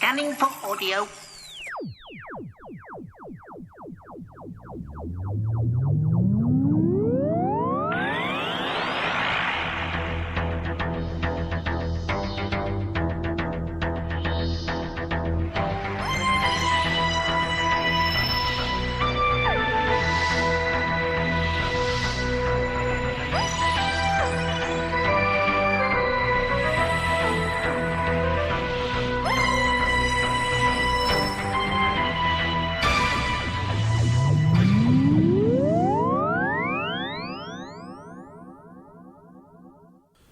Scanning for audio.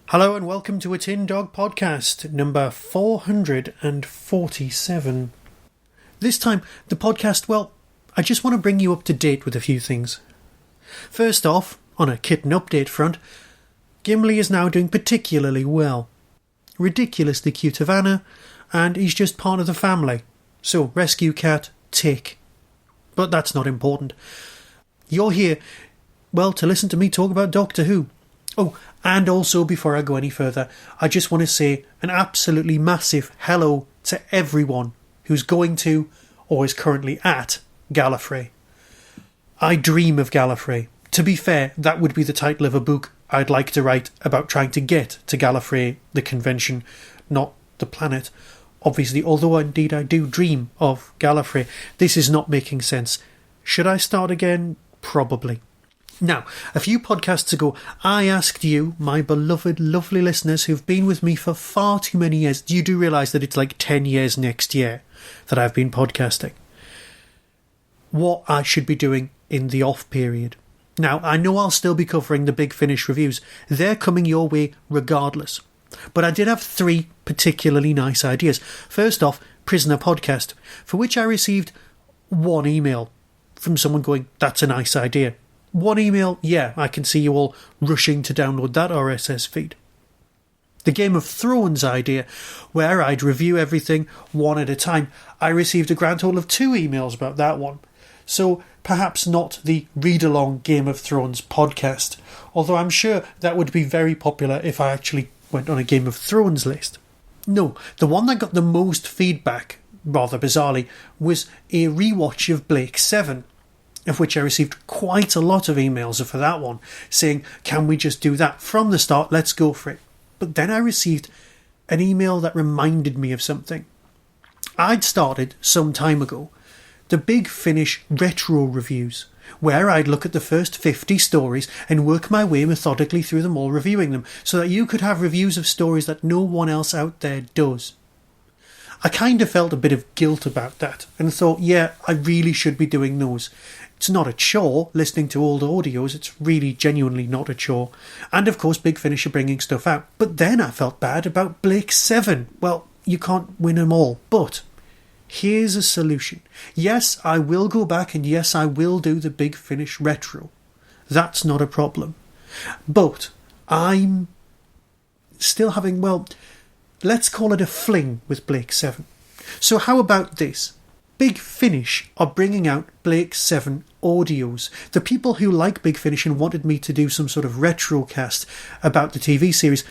Hello and welcome to a Tin Dog podcast, number 447. This time, the podcast, well, I just want to bring you up to date with a few things. First off, on a kitten update front, Gimli is now doing particularly well. Ridiculously cute Havana, and he's just part of the family. So, rescue cat, tick. But that's not important. You're here, well, to listen to me talk about Doctor Who. Oh, and also, before I go any further, I just want to say an absolutely massive hello to everyone who's going to, or is currently at, Gallifrey. I dream of Gallifrey. To be fair, that would be the title of a book I'd like to write about trying to get to Gallifrey, the convention, not the planet. Obviously, although indeed I do dream of Gallifrey, this is not making sense. Should I start again? Probably. Now, a few podcasts ago, I asked you, my beloved, lovely listeners who've been with me for far too many years, you do realise that it's like 10 years next year that I've been podcasting, what I should be doing in the off period. Now, I know I'll still be covering the Big Finish reviews. They're coming your way regardless. But I did have three particularly nice ideas. First off, Prisoner Podcast, for which I received one email from someone going, that's a nice idea. One email, yeah, I can see you all rushing to download that RSS feed. The Game of Thrones idea, where I'd review everything one at a time, I received a grand total of 2 emails about that one. So perhaps not the read-along Game of Thrones podcast, although I'm sure that would be very popular if I actually went on a Game of Thrones list. No, the one that got the most feedback, rather bizarrely, was a rewatch of Blake 7. Of which I received quite a lot of emails for that one, saying, can we just do that from the start, let's go for it. But then I received an email that reminded me of something. I'd started, some time ago, the Big Finish retro reviews, where I'd look at the first 50 stories and work my way methodically through them all, reviewing them, so that you could have reviews of stories that no one else out there does. I kind of felt a bit of guilt about that, and thought, yeah, I really should be doing those. It's not a chore, listening to old audios, it's really genuinely not a chore. And of course, Big Finish are bringing stuff out. But then I felt bad about Blake 7. Well, you can't win them all. But here's a solution. Yes, I will go back, and yes, I will do the Big Finish retro. That's not a problem. But I'm still having, well, let's call it a fling with Blake 7. So how about this? Big Finish are bringing out Blake 7 audios. The people who like Big Finish and wanted me to do some sort of retro cast about the TV series,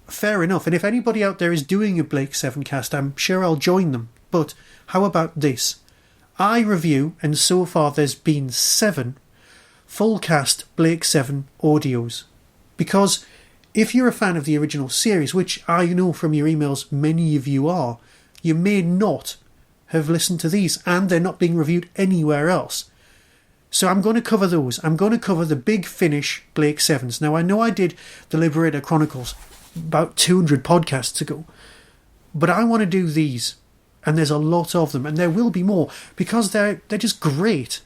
fair enough. And if anybody out there is doing a Blake 7 cast, I'm sure I'll join them. But how about this? I review, and so far there's been 7 full cast Blake 7 audios. Because if you're a fan of the original series, which I know from your emails many of you are, you may not have listened to these, and they're not being reviewed anywhere else. So I'm going to cover those. I'm going to cover the Big Finish Blake 7s. Now, I know I did the Liberator Chronicles about 200 podcasts ago, but I want to do these, and there's a lot of them, and there will be more, because they're just great.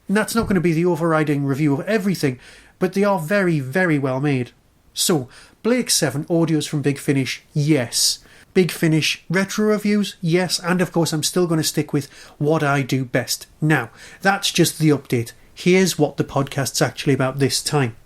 And that's not going to be the overriding review of everything, but they are very, very well made. So, Blake 7 audios from Big Finish, yes. Big Finish retro reviews, yes, and of course I'm still going to stick with what I do best. Now, that's just the update. Here's what the podcast's actually about this time.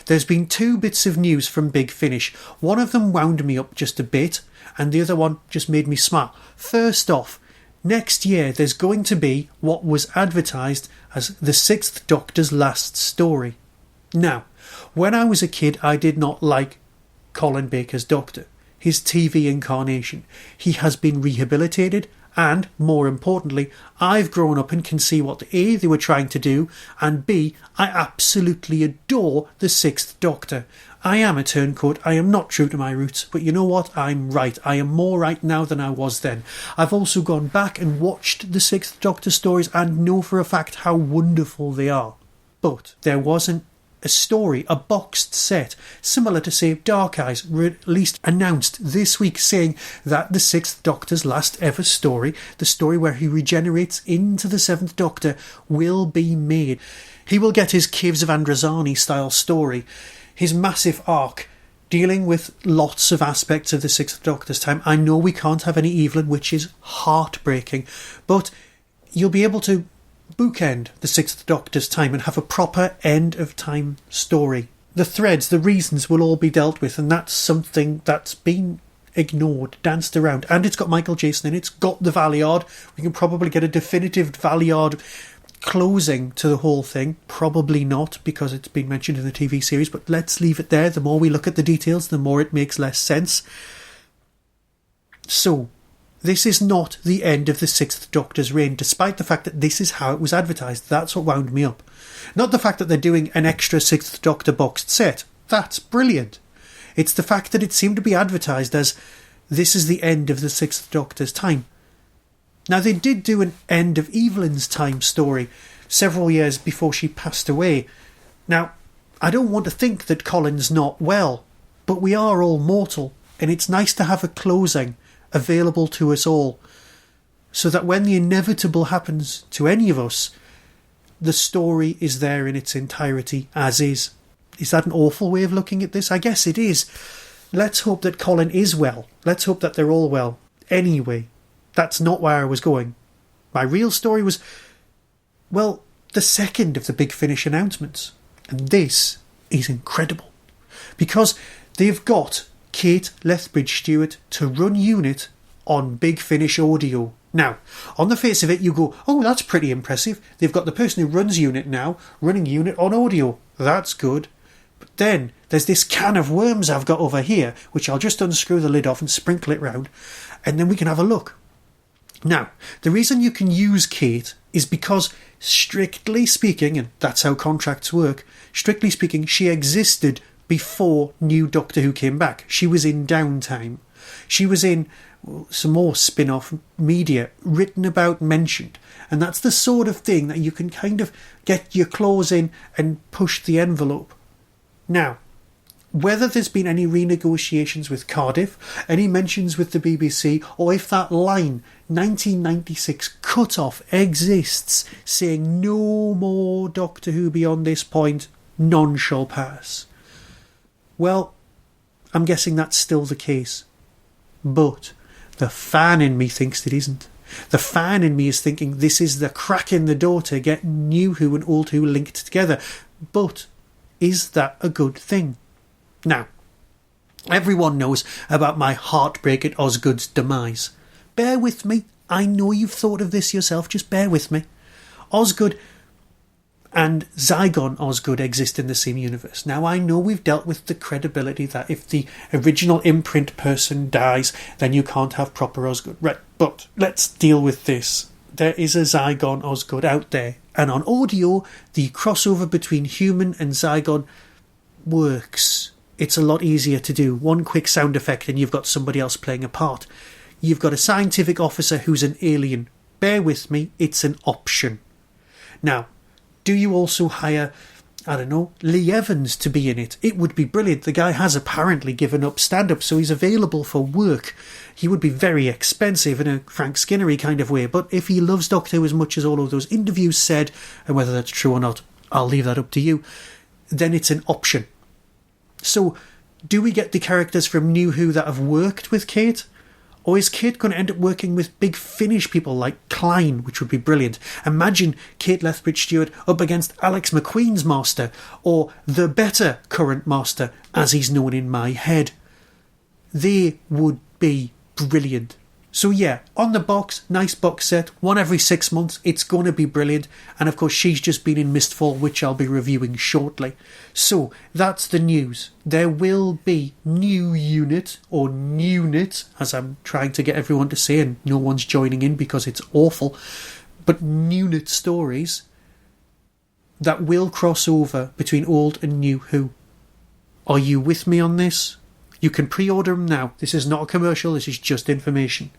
There's been 2 bits of news from Big Finish. One of them wound me up just a bit, and the other one just made me smile. First off, next year there's going to be what was advertised as the Sixth Doctor's last story. Now, when I was a kid, I did not like Colin Baker's Doctor. his TV incarnation. He has been rehabilitated, and, more importantly, I've grown up and can see what A, they were trying to do, and B, I absolutely adore the Sixth Doctor. I am a turncoat, I am not true to my roots, but you know what? I'm right. I am more right now than I was then. I've also gone back and watched the Sixth Doctor stories and know for a fact how wonderful they are. But there wasn't a story, a boxed set, similar to, say, Dark Eyes, released, announced this week, saying that the Sixth Doctor's last ever story, the story where he regenerates into the Seventh Doctor, will be made. He will get his Caves of Androzani style story, his massive arc, dealing with lots of aspects of the Sixth Doctor's time. I know we can't have any Evelyn, which is heartbreaking, but you'll be able to bookend the Sixth Doctor's time and have a proper end of time story. The threads, the reasons will all be dealt with, and that's something that's been ignored, danced around. And it's got Michael Jason in it, it's got the Valiard. We can probably get a definitive Valiard closing to the whole thing. Probably not, because it's been mentioned in the TV series, but let's leave it there. The more we look at the details, the more it makes less sense. So, this is not the end of the Sixth Doctor's reign, despite the fact that this is how it was advertised. That's what wound me up. Not the fact that they're doing an extra Sixth Doctor boxed set. That's brilliant. It's the fact that it seemed to be advertised as, this is the end of the Sixth Doctor's time. Now, they did do an end of Evelyn's time story several years before she passed away. Now, I don't want to think that Colin's not well, but we are all mortal, and it's nice to have a closing available to us all, so that when the inevitable happens to any of us, the story is there in its entirety as is. Is that an awful way of looking at this? I guess it is. Let's hope that Colin is well. Let's hope that they're all well. Anyway, that's not where I was going. My real story was, well, the second of the Big Finish announcements. And this is incredible, because they've got Kate Lethbridge-Stewart to run unit on Big Finish audio. Now, on the face of it, you go, oh, that's pretty impressive. They've got the person who runs unit now running unit on audio. That's good. But then there's this can of worms I've got over here, which I'll just unscrew the lid off and sprinkle it round, and then we can have a look. Now, the reason you can use Kate is because, strictly speaking, and that's how contracts work, strictly speaking, she existed before New Doctor Who came back. She was in downtime. She was in some more spin-off media, written about, mentioned. And that's the sort of thing that you can kind of get your claws in and push the envelope. Now, whether there's been any renegotiations with Cardiff, any mentions with the BBC, or if that line 1996 cut-off exists saying no more Doctor Who beyond this point, none shall pass. Well, I'm guessing that's still the case. But the fan in me thinks it isn't. The fan in me is thinking this is the crack in the door to get New Who and Old Who linked together. But is that a good thing? Now, everyone knows about my heartbreak at Osgood's demise. Bear with me. I know you've thought of this yourself. Just bear with me. Osgood and Zygon Osgood exist in the same universe. Now, I know we've dealt with the credibility that if the original imprint person dies, then you can't have proper Osgood. Right, but let's deal with this. There is a Zygon Osgood out there, and on audio, the crossover between human and Zygon works. It's a lot easier to do. One quick sound effect and you've got somebody else playing a part. You've got a scientific officer who's an alien. Bear with me, it's an option. Now, do you also hire, I don't know, Lee Evans to be in it? It would be brilliant. The guy has apparently given up stand-up, so he's available for work. He would be very expensive in a Frank Skinnery kind of way, but if he loves Doctor Who as much as all of those interviews said, and whether that's true or not, I'll leave that up to you, then it's an option. So, do we get the characters from New Who that have worked with Kate? Or is Kate going to end up working with Big Finish people like Klein, which would be brilliant? Imagine Kate Lethbridge-Stewart up against Alex McQueen's Master, or the better current Master, as he's known in my head. They would be brilliant. So yeah, on the box, nice box set, one every 6 months, it's going to be brilliant. And of course she's just been in Mistfall, which I'll be reviewing shortly. So that's the news. There will be new unit, or Newnet, as I'm trying to get everyone to say, and no one's joining in because it's awful, but Newnet stories that will cross over between old and new Who. Are you with me on this? You can pre-order them now. This is not a commercial, this is just information.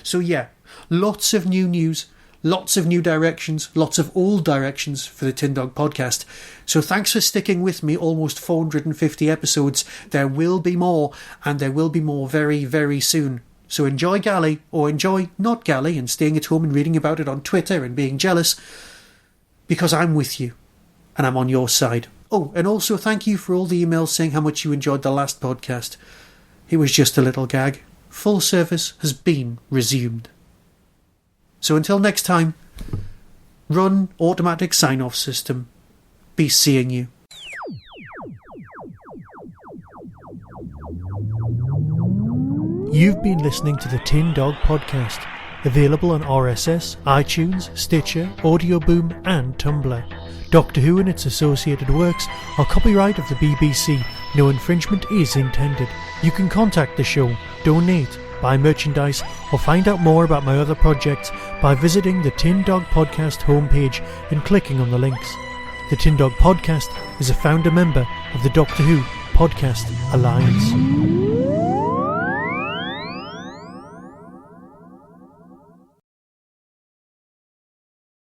So yeah, lots of new news, lots of new directions, lots of old directions for the Tin Dog podcast. So thanks for sticking with me, almost 450 episodes. There will be more, and there will be more very, very soon. So enjoy Galley, or enjoy not Galley, and staying at home and reading about it on Twitter and being jealous, because I'm with you, and I'm on your side. Oh, and also thank you for all the emails saying how much you enjoyed the last podcast. It was just a little gag. Full service has been resumed. So until next time, run automatic sign-off system. Be seeing you. You've been listening to the Tin Dog Podcast, available on RSS, iTunes, Stitcher, Audio Boom and Tumblr. Doctor Who and its associated works are copyright of the BBC. No infringement is intended. You can contact the show, donate, buy merchandise, or find out more about my other projects by visiting the Tin Dog Podcast homepage and clicking on the links. The Tin Dog Podcast is a founder member of the Doctor Who Podcast Alliance.